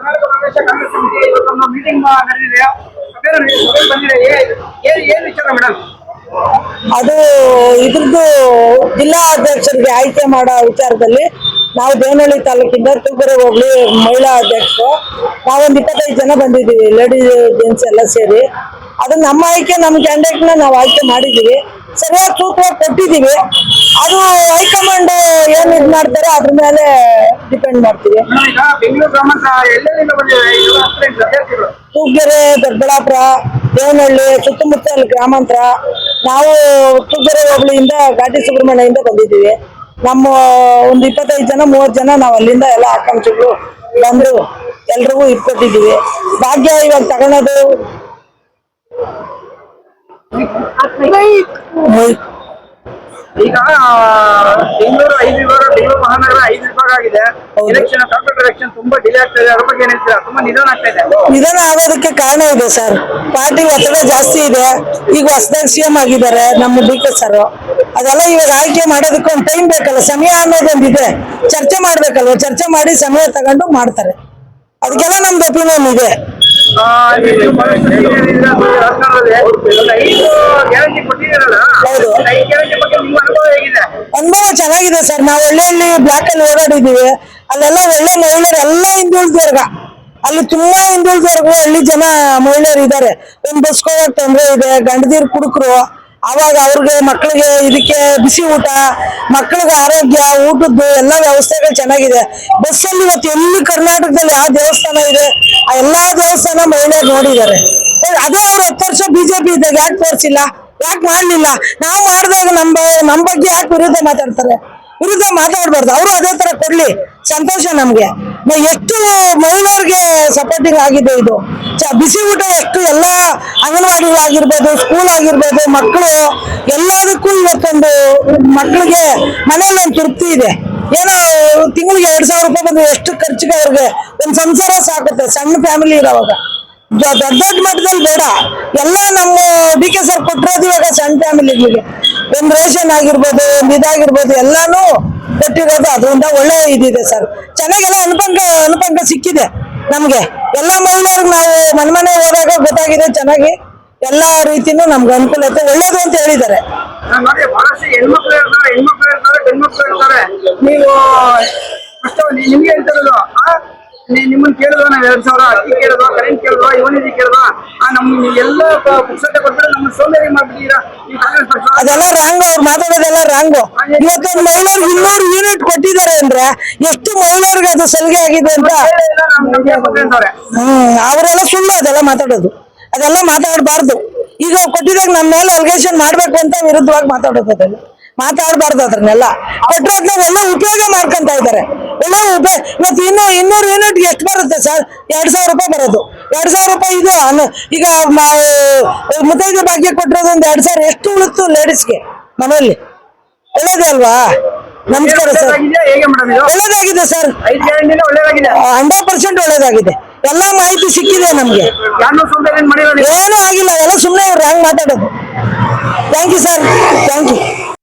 ಕರ್ನಾಟಕ ಪ್ರದೇಶ ಕಾಂಗ್ರೆಸ್ ಸಮಿತಿ ಇವತ್ತೊಂದು ಮೀಟಿಂಗ್ ನಡೆದಿದೆ. ಸಭೆ ಬಂದಿದೆ. ಏನ್ ವಿಚಾರ ಮೇಡಮ್? ಅದು ಇದ್ರದ್ದು ಜಿಲ್ಲಾ ಅಧ್ಯಕ್ಷರಿಗೆ ಆಯ್ಕೆ ಮಾಡೋ ವಿಚಾರದಲ್ಲಿ ನಾವು ದೇವನಹಳ್ಳಿ ತಾಲೂಕಿಂದ ತೂಗರೆ ಹೋಗ್ಲಿ ಮಹಿಳಾ ಅಧ್ಯಕ್ಷರು ನಾವೊಂದು 25 ಜನ ಬಂದಿದ್ದೀವಿ, ಲೇಡೀಸ್ ಜೆಂಟ್ಸ್ ಎಲ್ಲ ಸೇರಿ. ಅದು ನಮ್ಮ ಆಯ್ಕೆ, ನಮ್ಮ ಕ್ಯಾಂಡಿಡೇಟ್ನ ನಾವು ಆಯ್ಕೆ ಮಾಡಿದ್ದೀವಿ, ಸರಿಯಾಗಿ ಸೂತ್ರವಾಗಿ ಕೊಟ್ಟಿದ್ದೀವಿ. ಅದು ಹೈಕಮಾಂಡ್ ಏನ್ ಇದು ಮಾಡ್ತಾರೆ ಅದ್ರ ಮೇಲೆ ಡಿಪೆಂಡ್ ಮಾಡ್ತೀವಿ. ಬೆಂಗಳೂರು ಗ್ರಾಮಾಂತರ ಎಲ್ಲೆಲ್ಲಿಂದ ಬಂದಿದೆ? ತೂಗೆರೆ, ದೊಡ್ಡಬಳ್ಳಾಪುರ, ದೇವನಹಳ್ಳಿ, ಸುತ್ತಮುತ್ತಲ ಗ್ರಾಮಾಂತರ. ನಾವು ತೂಗೆರೆ ಹೋಬಳಿಯಿಂದ ಘಾಟಿ ಸುಬ್ರಹ್ಮಣ್ಯದಿಂದ ಬಂದಿದ್ದೀವಿ. ನಮ್ಮ ಒಂದು 25 ಜನ 30 ಜನ ನಾವು ಅಲ್ಲಿಂದ ಎಲ್ಲ ಆಕಾಂಕ್ಷಿಗಳು ಬಂದ್ರು, ಎಲ್ರಿಗೂ ಇಟ್ಕೊಟ್ಟಿದ್ದೀವಿ. ಭಾಗ್ಯ ಇವಾಗ ತಗೊಳೋದು ಈಗ ಬೆಂಗಳೂರು 5 ವಿಭಾಗ, ಬೆಂಗಳೂರು ಮಹಾನಗರ 5 ವಿಭಾಗ ಆಗಿದೆ. ಎಲೆಕ್ಷನ್, ಕಾರ್ಪೊರೇಟ್ ಎಲೆಕ್ಷನ್ ತುಂಬಾ ಡಿಲೇ ಆಗ್ತಾ ಇದೆ. ಅದ್ರ ಬಗ್ಗೆ ಏನ್ ಹೇಳ್ತೀರಾ? ತುಂಬಾ ನಿಧಾನ ಆಗ್ತಾ ಇದೆ. ನಿಧಾನ ಆಗೋದಕ್ಕೆ ಕಾರಣ ಇದೆ ಸರ್, ಪಾರ್ಟಿ ಒತ್ತಡ ಜಾಸ್ತಿ ಇದೆ. ಈಗ ಹೊಸದಾಗಿ CM ಆಗಿದ್ದಾರೆ ನಮ್ಮ DK ಸರ್. ಅದೆಲ್ಲ ಇವಾಗ ಆಯ್ಕೆ ಮಾಡೋದಕ್ಕೆ ಒಂದು ಟೈಮ್ ಬೇಕಲ್ಲ, ಸಮಯ ಅನ್ನೋದೊಂದಿದೆ. ಚರ್ಚೆ ಮಾಡ್ಬೇಕಲ್ವ, ಚರ್ಚೆ ಮಾಡಿ ಸಮಯ ತಗೊಂಡು ಮಾಡ್ತಾರೆ. ಅದಕ್ಕೆಲ್ಲ ನಮ್ದು ಒಪಿನಿಯನ್ ಇದೆ. ಅನುಭವ ಚೆನ್ನಾಗಿದೆ ಸರ್. ನಾವು ಒಳ್ಳೆ ಬ್ಲಾಕ್ ಅಲ್ಲಿ ಓಡಾಡಿದೀವಿ. ಅಲ್ಲೆಲ್ಲ ಒಳ್ಳೆ ಮಹಿಳೆಯರು ಎಲ್ಲ ಹಿಂದುಳಿದವರ್ಗ, ಅಲ್ಲಿ ತುಂಬಾ ಹಿಂದುಳಿದವರ್ಗು ಹಳ್ಳಿ ಜನ ಮಹಿಳೆಯರು ಇದ್ದಾರೆ. ಒಂದ್ ಬಸ್ಕೋಗಕ್ ತೊಂದ್ರೆ ಇದೆ, ಗಂಡದೀರ್ ಕುಡುಕರು. ಅವಾಗ ಅವ್ರಿಗೆ ಮಕ್ಕಳಿಗೆ ಇದಕ್ಕೆ ಬಿಸಿ ಊಟ, ಮಕ್ಕಳಿಗೆ ಆರೋಗ್ಯ, ಊಟದ್ದು ಎಲ್ಲ ವ್ಯವಸ್ಥೆಗಳು ಚೆನ್ನಾಗಿದೆ. ಬಸ್ಸಲ್ಲಿ ಇವತ್ತು ಎಲ್ಲಿ ಕರ್ನಾಟಕದಲ್ಲಿ ಯಾವ ದೇವಸ್ಥಾನ ಇದೆ ಆ ಎಲ್ಲಾ ದೇವಸ್ಥಾನ ಮಹಿಳೆಯರು ನೋಡಿದ್ದಾರೆ. ಅದೇ ಅವ್ರು 10 ವರ್ಷ BJP ಇದ್ದಾಗ ಯಾಕೆ ತೋರಿಸಿಲ್ಲ, ಯಾಕೆ ಮಾಡ್ಲಿಲ್ಲ? ನಾವು ಮಾಡಿದಾಗ ನಮ್ಮ ಬಗ್ಗೆ ಯಾಕೆ ವಿರುದ್ಧ ಮಾತಾಡ್ತಾರೆ? ವಿರುದ್ಧ ಮಾತಾಡ್ಬಾರ್ದು. ಅವರು ಅದೇ ತರ ಕೊಡ್ಲಿ, ಸಂತೋಷ ನಮ್ಗೆ. ಎಷ್ಟು ಮಹಿಳೆಯರಿಗೆ ಸಪೋರ್ಟಿಂಗ್ ಆಗಿದೆ ಇದು. ಬಿಸಿ ಊಟ ಎಷ್ಟು ಎಲ್ಲ ಅಂಗನವಾಡಿಗಳಾಗಿರ್ಬೋದು, ಸ್ಕೂಲ್ ಆಗಿರ್ಬೋದು, ಮಕ್ಕಳು ಎಲ್ಲದಕ್ಕೂ ಇವತ್ತೊಂದು ಮಕ್ಕಳಿಗೆ ಮನೇಲಿ ಒಂದು ತೃಪ್ತಿ ಇದೆ. ಏನೋ ತಿಂಗಳಿಗೆ 2,000 ರೂಪಾಯಿ ಬಂದು ಎಷ್ಟು ಖರ್ಚಿಗೆ ಅವ್ರಿಗೆ ಒಂದು ಸಂಸಾರ ಸಾಕುತ್ತೆ. ಸಣ್ಣ ಫ್ಯಾಮಿಲಿ ಇರೋವಾಗ ದೊಡ್ಡ ದೊಡ್ಡ ಮಟ್ಟದಲ್ಲಿ ಬೇಡ. ಎಲ್ಲ ನಮ್ಮ DK ಸರ್ ಕೊಟ್ಟಿರೋದು ಇವಾಗ ಸಣ್ಣ ಫ್ಯಾಮಿಲಿಗಳಿಗೆ ಒಂದು ರೇಷನ್ ಆಗಿರ್ಬೋದು, ಒಂದು ಇದಾಗಿರ್ಬೋದು, ಎಲ್ಲಾನು ಕೊಟ್ಟಿರೋದು. ಅದರಿಂದ ಒಳ್ಳೆ ಇದಿದೆ ಸರ್. ಚೆನ್ನಾಗೆಲ್ಲ ಅನುಪಂಕ ಸಿಕ್ಕಿದೆ ನಮ್ಗೆ. ಎಲ್ಲಾ ಮಹಿಳೆಯರಿಗೆ ನಾವು ಮನೆ ಹೋದಾಗ ಗೊತ್ತಾಗಿದೆ, ಚೆನ್ನಾಗಿ ಎಲ್ಲಾ ರೀತಿನೂ ನಮ್ಗೆ ಅನುಕೂಲತೆ ಒಳ್ಳೇದು ಅಂತ ಹೇಳಿದ್ದಾರೆ. ಬಹಳಷ್ಟು ಹೆಣ್ಮಕ್ಳು ಇರ್ತಾರೆ, ಗಂಡ್ಮಕ್ಳು ಇರ್ತಾರೆ. ನೀವು ನಿಮ್ಗೆ ಹೇಳ್ತಿರೋದು, ನಿಮ್ಮನ್ನ ಕೇಳಿದ್ವ ನಾವ್ 2,000 ಅಕ್ಕಿ ಕೇಳಿದ್ವ, ಕರೆಂಟ್ ಕೇಳಿದ್ವ, ಯುವನಿಧಿ ಕೇಳಿದ್ವ, ನಮ್ ಎಲ್ಲ ಪುಸ್ತಕ ಕೊಟ್ಟರೆ ನಮ್ಮ ಸೌಂದರ್ಯ ಮಾಡ್ಬಿಟ್ಟಿದ್ದೀರಾ. ಅದೆಲ್ಲ ರಾಂಗ್, ಅವ್ರು ಮಾತಾಡೋದೆಲ್ಲ ರಾಂಗು. ಇವತ್ತೊಂದು ಮಹಿಳೆಯರಿಗೆ 200 ಯೂನಿಟ್ ಕೊಟ್ಟಿದ್ದಾರೆ ಅಂದ್ರೆ ಎಷ್ಟು ಮಹಿಳೆಯರಿಗೆ ಅದು ಸಲಿಗೆ ಆಗಿದೆ ಅಂತ. ಅವರೆಲ್ಲ ಸುಳ್ಳು ಅದೆಲ್ಲ ಮಾತಾಡೋದು. ಅದೆಲ್ಲ ಮಾತಾಡಬಾರ್ದು. ಈಗ ಕೊಟ್ಟಿದಾಗ ನಮ್ಮ ಮೇಲೆ ಅಲಿಗೇಷನ್ ಮಾಡ್ಬೇಕು ಅಂತ ವಿರುದ್ಧವಾಗಿ ಮಾತಾಡೋದು. ಅದೆಲ್ಲ ಮಾತಾಡಬಾರ್ದು. ಅದ್ರನ್ನೆಲ್ಲ ಕೊಟ್ಟರೆ ಒಳ್ಳೆ ಉಪಯೋಗ ಮಾಡ್ಕೊಂತ ಇದ್ದಾರೆ. ಒಳ್ಳೆ ಉಪಯೋಗ. ಇವತ್ತು 200 ಯೂನಿಟ್ ಎಷ್ಟು ಬರುತ್ತೆ ಸರ್? 2,000 ರೂಪಾಯಿ ಬರೋದು. 2,000 ರೂಪಾಯಿ ಇದು ಈಗ ಮುತ್ತೈದೆ ಭಾಗ್ಯ ಕೊಟ್ಟಿರೋದು ಒಂದು 2,000 ಎಷ್ಟು ಉಳಿತು ಲೇಡೀಸ್ಗೆ ಮನೆಯಲ್ಲಿ? ಒಳ್ಳೇದೇ ಅಲ್ವಾ? ನಮಸ್ಕಾರ ಸರ್. ಒಳ್ಳೇದಾಗಿದೆ ಸರ್, 100% ಒಳ್ಳೇದಾಗಿದೆ. ಎಲ್ಲಾ ಮಾಹಿತಿ ಸಿಕ್ಕಿದೆ ನಮ್ಗೆ. ಏನೂ ಆಗಿಲ್ಲ, ಎಲ್ಲ ಸುಮ್ಮನೆ ರಾಂಗ್ ಮಾತಾಡೋದು. Thank you sir, thank you.